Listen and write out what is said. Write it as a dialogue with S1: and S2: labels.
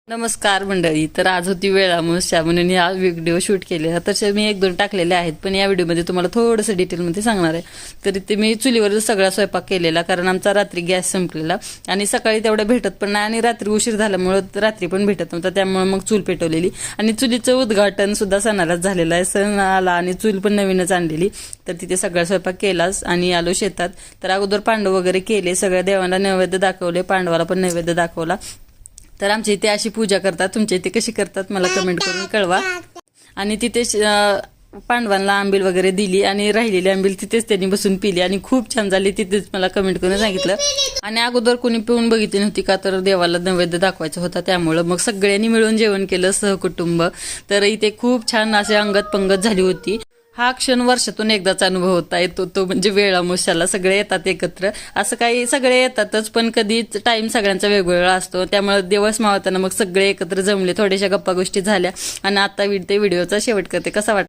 S1: नमस्कार मंडळी. तर आज होती वेळ अमावस्या म्हणून हा व्हिडिओ शूट केलेला. तसे मी एक दोन टाकलेले आहेत, पण या व्हिडिओमध्ये तुम्हाला थोडंसं डिटेलमध्ये सांगणार आहे. तर इथे मी चुलीवर सगळा स्वयंपाक केलेला, कारण आमचा रात्री गॅस संपलेला आणि सकाळी तेवढं भेटत पण नाही आणि रात्री उशीर झाल्यामुळं रात्री पण भेटत नव्हतं. त्यामुळे मग चूल पेटवलेली आणि चुलीचं उद्घाटन सुद्धा सणालाच झालेलं आहे. सण आला आणि चूल पण नवीनच आणलेली. तर तिथे सगळा स्वयंपाक केलाच आणि आलो शेतात. तर अगोदर पांडव वगैरे केले, सगळ्या देवांना नैवेद्य दाखवले, पांडवाला पण नैवेद्य दाखवला. तर आमच्या इथे अशी पूजा करतात, तुमच्या इथे कशी करतात मला कमेंट करून कळवा. आणि तिथे पांडवांना आंबील वगैरे दिली आणि राहिलेली आंबील तिथेच त्यांनी बसून पिली आणि खूप छान झाली. तिथेच मला कमेंट करून सांगितलं. आणि अगोदर कोणी पिऊन बघितली नव्हती का, तर देवाला नैवेद्य दाखवायचा होता, त्यामुळं मग सगळ्यांनी मिळून जेवण केलं सहकुटुंब. तर इथे खूप छान असे अंगत पंगत झाली होती. हा क्षण वर्षातून एकदाचा अनुभव होता येतो, तो म्हणजे वेळ अमावस्याला सगळे येतात एकत्र. असं काही सगळे येतातच, पण कधी टाइम सगळ्यांचा वेगवेगळा असतो, त्यामुळे दिवस मावताना मग सगळे एकत्र जमले, थोड्याशा गप्पा गोष्टी झाल्या. आणि आता ते व्हिडिओचा शेवट करते. कसा वाटतं